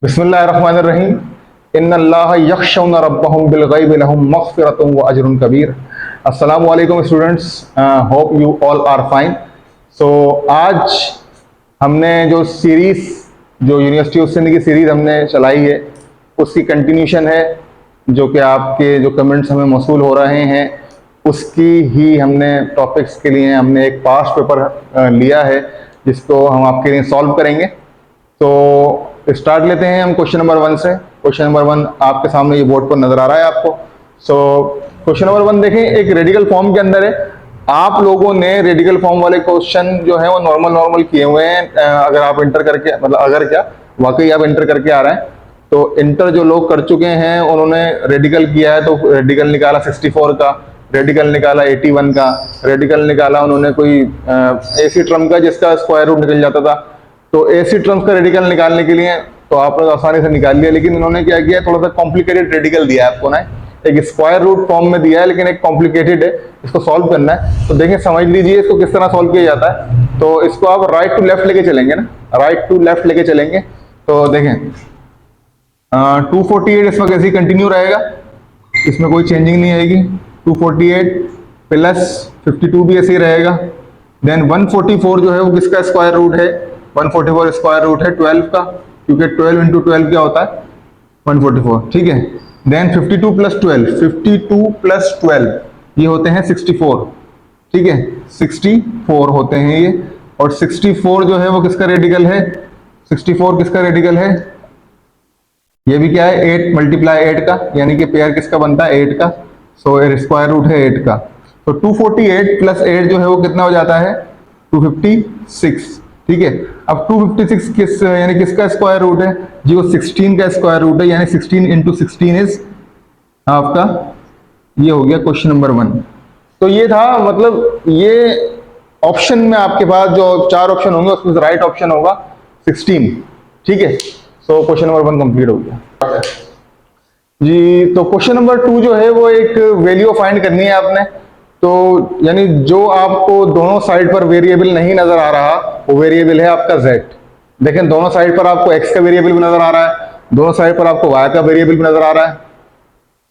बिस्मिल्लाहिर्रहमानिर्रहीम। इन्नल्लाह यख्शौना रब्बहुम बिलगैबि लहुम मग़फ़िरतुन व अज्रुन कबीर। अस्सलामु अलैकुम students, hope you all are fine. So आज हमने जो सीरीज़ जो यूनिवर्सिटी ऑफ सिंध की सीरीज़ हमने चलाई है उसकी कंटिन्यूशन है, जो कि आपके जो कमेंट्स हमें मौसूल हो रहे हैं उसकी ही हमने टॉपिक्स के लिए हमने एक पास्ट पेपर लिया है जिसको हम आपके लिए सॉल्व करेंगे। तो स्टार्ट लेते हैं हम क्वेश्चन नंबर 1 से। क्वेश्चन नंबर 1 आपके सामने ये बोर्ड पर नजर आ रहा है आपको। सो क्वेश्चन नंबर 1 देखें, एक रेडिकल फॉर्म के अंदर है। आप लोगों ने रेडिकल फॉर्म वाले क्वेश्चन जो है वो नॉर्मल किए हुए हैं। अगर आप इंटर करके मतलब अगर क्या वाकई आप इंटर करके आ रहे हैं तो इंटर जो लोग कर चुके हैं उन्होंने रेडिकल किया है, तो रेडिकल निकाला 64 का, रेडिकल निकाला 81 का, रेडिकल निकाला उन्होंने कोई ऐसी टर्म का जिसका स्क्वायर रूट निकल जाता था। तो ऐसी टर्म्स का रेडिकल निकालने के लिए तो आपने आसानी से निकाल लिया, लेकिन इन्होंने क्या किया, थोड़ा सा कॉम्प्लिकेटेड रेडिकल दिया है आपको ना। एक स्क्वायर रूट फॉर्म में दिया है लेकिन एक कॉम्प्लिकेटेड है, इसको सॉल्व करना है। तो देखें, समझ लीजिए इसको किस तरह सॉल्व किया जाता है। तो इसको आप राइट टू लेफ्ट लेके चलेंगे ना, राइट टू लेफ्ट लेके चलेंगे। तो देखें 248 इस वक्त ऐसे ही कंटिन्यू रहेगा, इसमें कोई चेंजिंग नहीं आएगी। 248 प्लस 52 भी ऐसे ही रहेगा। देन 144 जो है वो किसका स्क्वायर रूट है? 144 स्क्वायर रूट है 12 का, क्योंकि 12 इंटू 12 क्या होता है? 144, ठीक है। देन 52 प्लस 12, 52 प्लस 12 ये होते हैं 64, ठीक है, 64 होते हैं ये। और 64 जो है वो किसका रेडिकल है? 64 किसका रेडिकल है? ये भी क्या है? 8 मल्टीप्लाई 8 का, यानी कि पेयर किसका बनता है? 8 का। सो स्क्वायर रूट है 8 का। तो 248 प्लस 8 जो है वो कितना हो जाता है? 256, ठीक है। अब 256 किस यानी किसका स्क्वायर रूट है जी? वो 16 का स्क्वायर रूट है, यानी 16 इंटू 16 इज आपका, ये हो गया क्वेश्चन नंबर 1। तो ये था, मतलब ये ऑप्शन में आपके पास जो 4 ऑप्शन होंगे उसमें राइट ऑप्शन होगा 16, ठीक है। सो क्वेश्चन नंबर 1 कंप्लीट हो गया जी। तो क्वेश्चन नंबर 2 जो है वो एक वैल्यू फाइंड करनी है आपने। तो यानी जो आपको दोनों साइड पर वेरिएबल नहीं नजर आ रहा वो वेरिएबल है आपका z। देखें, दोनों साइड पर आपको x का वेरिएबल भी नजर आ रहा है, दोनों साइड पर आपको y का वेरिएबल भी नजर आ रहा है।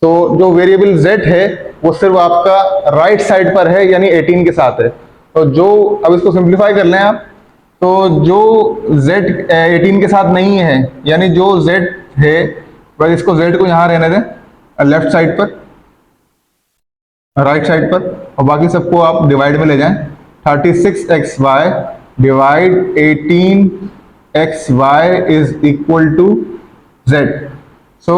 तो जो वेरिएबल z है वो सिर्फ आपका राइट साइड पर है, यानी 18 के साथ है। तो जो अब इसको सिंप्लीफाई कर लें आप, तो जो z 18 के साथ नहीं है, यानी जो z है बस इसको z को यहां रहने दें लेफ्ट साइड पर, राइट साइड पर, और बाकी सबको आप डिवाइड में ले जाएं। 36xy divide 18xy is equal to z। So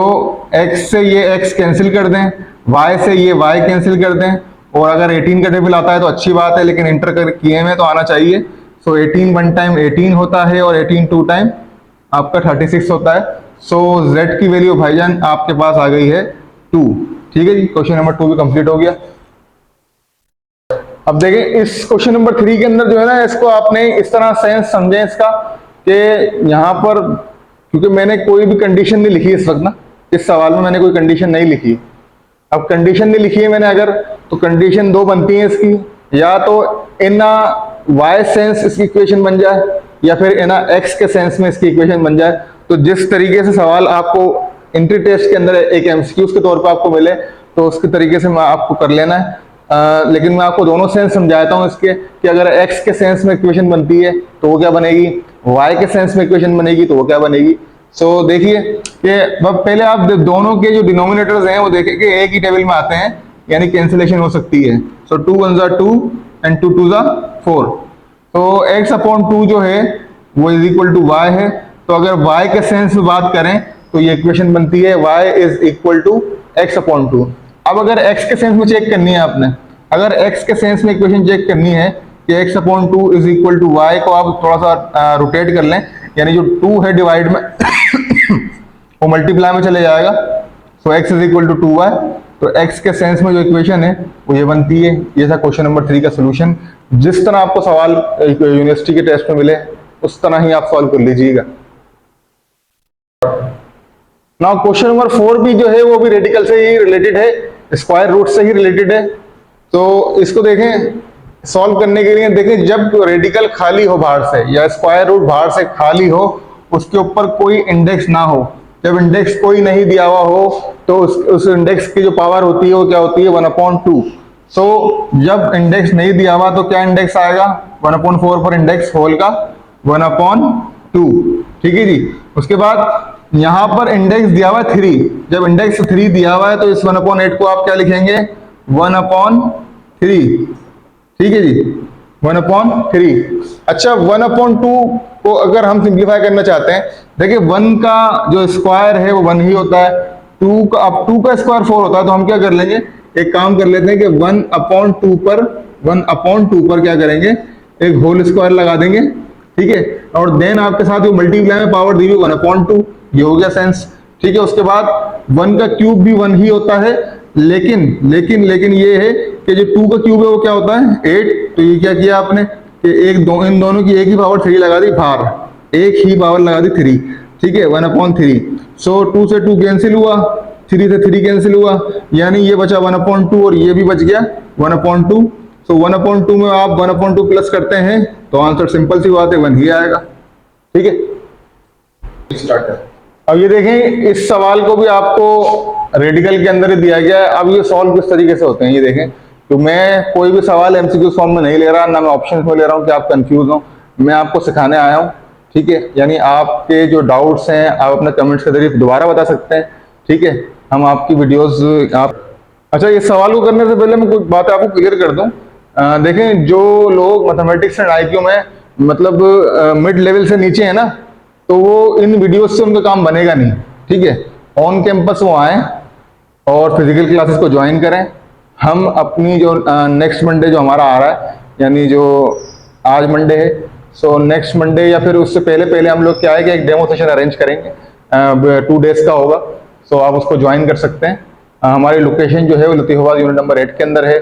x से ये x कैंसिल कर दें, y से ये y कैंसिल कर दें, और अगर 18 का टेबल आता है तो अच्छी बात है, लेकिन इंटर कर किए में तो आना चाहिए। सो 18 1 टाइम 18 होता है और 18 2 टाइम आपका 36 होता है। सो z की वैल्यू भाईजान आपके पास आ गई है 2, ठीक है जी। क्वेश्चन नंबर 2 भी कंप्लीट हो गया। अब देखें इस क्वेश्चन नंबर 3 के अंदर जो है ना, इसको आपने इस तरह सेंस समझें इसका कि यहाँ पर, क्योंकि मैंने कोई भी कंडीशन नहीं लिखी इस वक्त ना, इस सवाल में मैंने कोई कंडीशन नहीं लिखी। अब कंडीशन नहीं लिखी है मैंने अगर, तो कंडीशन 2 बनती है इसकी, या तो इन y सेंस इसकी इक्वेशन बन जाए या फिर इन x के सेंस में इसकी इक्वेशन बन जाए। तो जिस तरीके से सवाल आपको एंट्री टेस्ट के अंदर एक MCQ के तौर पर आपको मिले तो उसके तरीके से आपको कर लेना है। लेकिन मैं आपको दोनों सेंस समझाता हूं इसके, कि अगर x के सेंस में इक्वेशन बनती है तो वो क्या बनेगी, y के सेंस में इक्वेशन बनेगी तो वो क्या बनेगी। सो देखिए कि पहले आप दोनों के जो डिनोमिनेटर्स हैं वो देखें कि एक ही टेबल में आते हैं, यानी कैंसिलेशन हो सकती है। सो 2 1 ज़ा 2 एंड 2 2 ज़ा 4। तो x अपॉन 2 जो है वो इज इक्वल टू y है। तो अगर y के सेंस में बात करें तो ये इक्वेशन बनती है y is equal to x upon 2। अब अगर x के सेंस में चेक करनी है आपने, अगर x के सेंस में इक्वेशन चेक करनी है कि x upon 2 is equal to y को आप थोड़ा सा रोटेट कर लें, यानी जो 2 है डिवाइड में वो मल्टीप्लाई में चले जाएगा। So x is equal to 2y। तो x के सेंस में जो इक्वेशन है वो ये बनती है। ये था क्वेश्चन नंबर 3 का सोल्यूशन। जिस तरह आपको सवाल यूनिवर्सिटी के टेस्ट में मिले उस तरह ही आप सॉल्व कर लीजिएगा। नाउ क्वेश्चन नंबर 4 भी जो है वो भी रेडिकल से ही रिलेटेड है, स्क्वायर रूट से ही रिलेटेड है। तो इसको देखें, सॉल्व करने के लिए देखें, जब रेडिकल खाली हो बाहर से या स्क्वायर रूट बाहर से खाली हो उसके ऊपर कोई इंडेक्स ना हो। जब इंडेक्स कोई नहीं दिया हुआ हो तो उस इंडेक्स की जो पावर होती है वो क्या होती है, 1/2। सो जब इंडेक्स नहीं दिया हुआ तो क्या इंडेक्स आएगा, 1/4 पर इंडेक्स होल का 1/2। ठीक है जी। उसके बाद यहां पर इंडेक्स दिया हुआ है 3। जब इंडेक्स 3 दिया हुआ है तो इस 1/8 को आप क्या लिखेंगे, 1/3। ठीक है जी, 1/3। अच्छा, 1/2 को अगर हम सिंप्लीफाई करना चाहते हैं, देखिए 1 का जो स्क्वायर है वो 1 ही होता है, 2 का, अब 2 का स्क्वायर 4 होता है। तो हम क्या कर लेंगे, एक काम कर लेते हैं कि 1/2 पर क्या करेंगे, एक होल स्क्वायर लगा देंगे। ठीक है, और देन आपके साथ जो मल्टीप्लाई में पावर दी हुई 1/2, ये हो गया सेंस। ठीक है, उसके बाद 1 का क्यूब भी 1 ही होता है, लेकिन ये है कि जो 2 का क्यूब है वो क्या होता है, 8। तो ये क्या किया आपने कि इन दोनों की एक ही पावर 3 लगा दी बाहर, एक ही पावर लगा दी 3। ठीक है, 1/3। सो 2 से 2 कैंसिल हुआ, 3 से 3 कैंसिल हुआ, यानी ये बचा 1/2 और ये भी बच गया 1/2। सो 1/2 में आप 1/2 प्लस करते हैं तो आंसर सिंपल सी बात है 1 ही आएगा। ठीक है, स्टार्ट कर। अब ये देखें, इस सवाल को भी आपको रेडिकल के अंदर ही दिया गया है। अब ये सॉल्व किस तरीके से होते हैं ये देखें। तो मैं कोई भी सवाल एमसीक्यू फॉर्म में नहीं ले रहा, ना मैं ऑप्शन में ले रहा हूँ कि आप कंफ्यूज हो, मैं आपको सिखाने आया हूँ। ठीक है, यानी आपके जो डाउट्स हैं आप अपने कमेंट्स के जरिए दोबारा बता सकते हैं। ठीक है, हम आपकी वीडियोस आप, अच्छा, इस सवाल को करने से पहले मैं कुछ बात आपको क्लियर कर दूं। देखें, जो लोग मैथमेटिक्स एंड आईक्यू में मतलब मिड लेवल से नीचे है ना, तो वो इन वीडियोस से उनका काम बनेगा नहीं। ठीक है, ऑन कैंपस वो आए और फिजिकल क्लासेस को ज्वाइन करें। हम अपनी जो नेक्स्ट मंडे जो हमारा आ रहा है, यानी जो आज मंडे है, सो नेक्स्ट मंडे या फिर उससे पहले पहले हम लोग क्या है कि एक डेमो सेशन अरेंज करेंगे, 2 डेज का होगा। सो आप उसको ज्वाइन कर सकते हैं। हमारी लोकेशन जो है वो लतीफाबाद यूनिट नंबर 8 के अंदर है।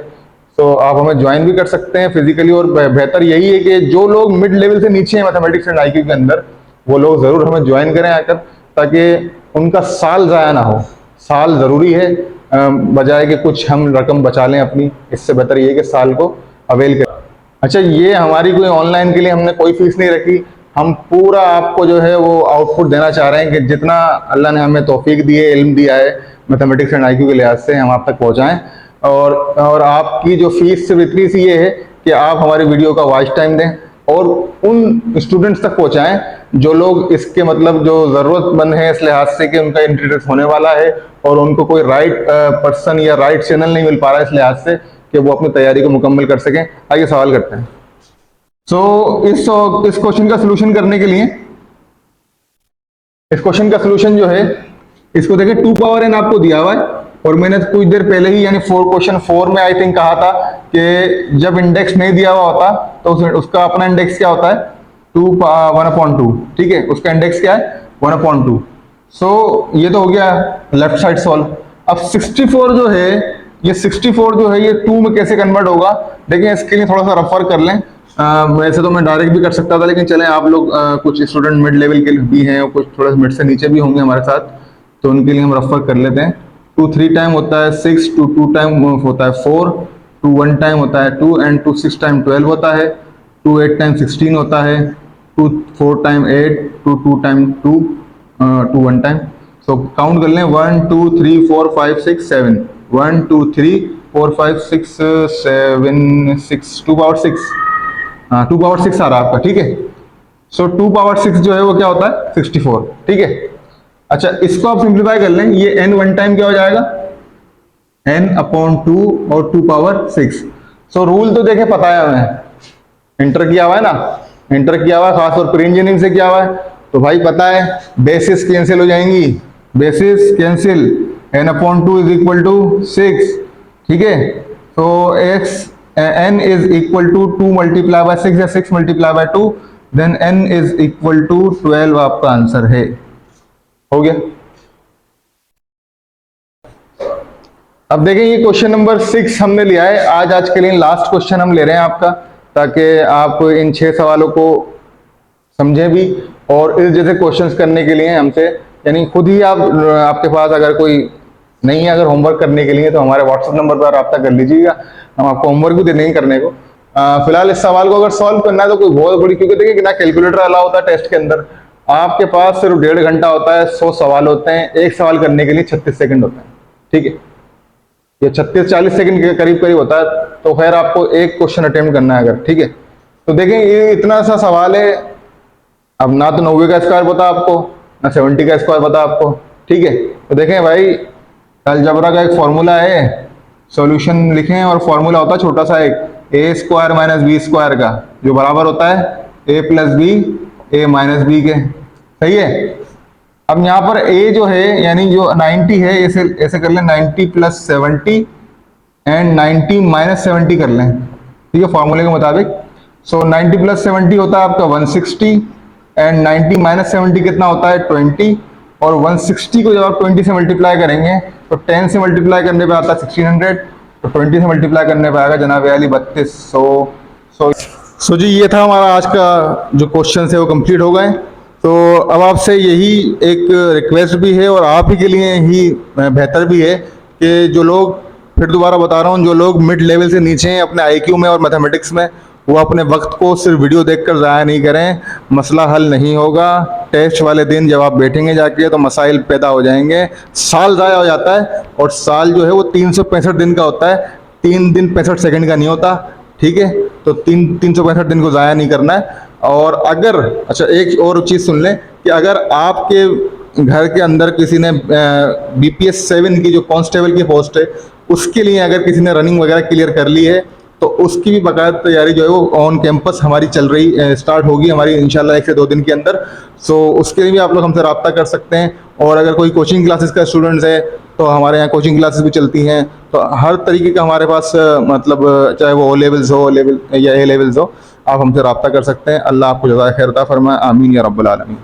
सो आप हमें ज्वाइन भी कर सकते हैं फिजिकली, और बेहतर यही है कि जो लोग मिड लेवल से नीचे हैं मैथमेटिक्स एंड आईक्यू के अंदर, वो लोग जरूर हमें ज्वाइन करें आकर, ताकि उनका साल ज़ाया ना हो। साल ज़रूरी है, बजाय कि कुछ हम रकम बचा लें अपनी, इससे बेहतर ये है कि साल को अवेल करें। अच्छा, ये हमारी कोई ऑनलाइन के लिए हमने कोई फीस नहीं रखी, हम पूरा आपको जो है वो आउटपुट देना चाह रहे हैं कि जितना अल्लाह ने हमें तौफीक दी है, इल्म दिया है मैथमेटिक्स एंड आईक्यू के लिहाज से, हम आप तक पहुंचाएं। और आपकी जो फीस सिर्फ इतनी सी ये है कि आप हमारी वीडियो का वॉच टाइम दें और उन स्टूडेंट्स तक पहुंचाएं जो लोग इसके मतलब जो ज़रूरतमंद है इस लिहाज से कि उनका इंटरेस्ट होने वाला है और उनको कोई राइट पर्सन या राइट चैनल नहीं मिल पा रहा है इस लिहाज से कि वो अपनी तैयारी को मुकम्मल कर सकें। आइए सवाल करते हैं। इस क्वेश्चन का सलूशन करने के लिए, इस क्वेश्चन का सलूशन जो है, इसको देखें, 2 पावर n आपको दिया हुआ है और मैंने कुछ देर पहले ही यानी क्वेश्चन 4 में आई थिंक कहा था कि जब इंडेक्स नहीं दिया हुआ होता तो उसका अपना इंडेक्स क्या होता है, 1/2। ठीक है, उसका इंडेक्स क्या है, 1/2। सो ये तो हो गया लेफ्ट साइड सॉल्व। अब 64 जो है, ये 64 जो है ये 2 में कैसे कन्वर्ट होगा, देखिए इसके लिए थोड़ा सा रफर कर लें। वैसे तो मैं डायरेक्ट भी कर सकता था, लेकिन चलें, आप लोग कुछ स्टूडेंट मिड लेवल के भी हैं और कुछ थोड़ा मिड से नीचे भी होंगे हमारे साथ, तो उनके लिए हम रफर कर लेते हैं। 2 3 टाइम होता है 6, 2 2 टाइम होता है 4, 2 1 टाइम होता है 2, एंड 2 6 टाइम 12 होता है, 2 8 टाइम 16 होता है, 2 4 time 8, 2 2 time 2, 2 1 time. So count कर लें, 1 2 3 4 5 6 7, 1 2 3 4 5 6 7 6, 2 पावर 6, 2 पावर 6 आ रहा है आपका। ठीक है, सो 2 पावर 6 जो है वो क्या होता है, 64। ठीक है, अच्छा, इसको आप सिंप्लीफाई कर लें, ये n 1 टाइम क्या हो जाएगा, n/2 और 2 पावर 6। सो रूल तो देखे पता है हमें, इंटर किया हुआ है ना, इंटर किया हुआ है, खासतौर पर इंजीनियरिंग से किया हुआ है, तो भाई पता है बेसिस कैंसिल हो जाएंगी, basis cancel, n/2 is equal to 6। ठीक है, तो n is equal to 2 multiply by 6 या 6 multiply by 2, then n is equal to 12 आपका आंसर है। हो गया। अब देखें, ये क्वेश्चन नंबर 6 हमने लिया है, आज के लिए लास्ट क्वेश्चन हम ले रहे हैं आपका, ताकि आप इन 6 सवालों को समझें भी, और इस जैसे क्वेश्चंस करने के लिए हमसे, यानी खुद ही आपके पास अगर कोई नहीं है, अगर होमवर्क करने के लिए, तो हमारे व्हाट्सएप नंबर पर रब्ता कर लीजिएगा, हम आपको होमवर्क भी दे देंगे करने को। फिलहाल इस सवाल को अगर सॉल्व करना है तो कोई बहुत बड़ी, क्योंकि देखिए ना कैलकुलेटर अलाउ होता है टेस्ट के अंदर, आपके पास सिर्फ 1.5 घंटा होता है, 100 सवाल होते हैं, एक सवाल करने के लिए 36 सेकंड होते हैं, ठीक है। ये 36-40 सेकंड के करीब करीब होता है। तो खैर आपको एक क्वेश्चन अटेम्प्ट करना है अगर, ठीक है। तो देखें ये इतना सा सवाल है, अब ना तो 90 का स्क्वायर पता आपको, ना 70 का स्क्वायर पता आपको, ठीक है। तो देखें भाई, अलजबरा का एक फॉर्मूला है, सॉल्यूशन लिखें और फॉर्मूला होता है छोटा सा एक, ए स्क्वायर माइनस बी स्क्वायर का, जो बराबर होता है ए प्लस बी ए माइनस बी के, सही है। अब यहाँ पर a जो है यानी जो 90 है, ऐसे कर लें 90 प्लस 70 एंड 90 माइनस 70 कर लें, ठीक है, फॉर्मूले के मुताबिक। सो 90 प्लस 70 होता है आपका 160 एंड 90 माइनस 70 कितना होता है 20, और 160 को जब आप 20 से मल्टीप्लाई करेंगे तो 10 से मल्टीप्लाई करने पे आता है 1600, तो 20 से मल्टीप्लाई करने पे आएगा जनाब अली 3200। सो जी ये था हमारा आज का जो क्वेश्चन है वो कंप्लीट हो गए। तो अब आपसे यही एक रिक्वेस्ट भी है और आप ही के लिए ही बेहतर भी है कि जो लोग, फिर दोबारा बता रहा हूँ, जो लोग मिड लेवल से नीचे हैं अपने आईक्यू में और मैथमेटिक्स में, वो अपने वक्त को सिर्फ वीडियो देखकर ज़ाया नहीं करें, मसला हल नहीं होगा। टेस्ट वाले दिन जब आप बैठेंगे जाके तो मसाइल पैदा हो जाएंगे, साल ज़ाया हो जाता है, और साल जो है वो 365 दिन का होता है, 3 दिन 65 सेकंड का नहीं होता, ठीक है। तो 365 दिन को ज़ाया नहीं करना है। और अगर, अच्छा एक और चीज़ सुन लें कि अगर आपके घर के अंदर किसी ने BPS 7 की जो कांस्टेबल की पोस्ट है उसके लिए अगर किसी ने रनिंग वगैरह क्लियर कर ली है तो उसकी भी बाकायदा तैयारी जो है वो ऑन कैंपस हमारी चल रही, स्टार्ट होगी हमारी इंशाल्लाह 1 से 2 दिन के अंदर। सो उसके लिए भी आप लोग हमसे रब्ता कर सकते हैं। और अगर कोई कोचिंग क्लासेस का स्टूडेंट्स है तो हमारे यहाँ कोचिंग क्लासेस भी चलती हैं, तो हर तरीके का हमारे पास मतलब चाहे वो O लेवल्स हो, लेवल या A लेवल्स हो, आप हमसे रब्ता कर सकते हैं। अल्लाह आपको जज़ाए खैर अता फरमाए, आमीन या रब्बुल आलमीन।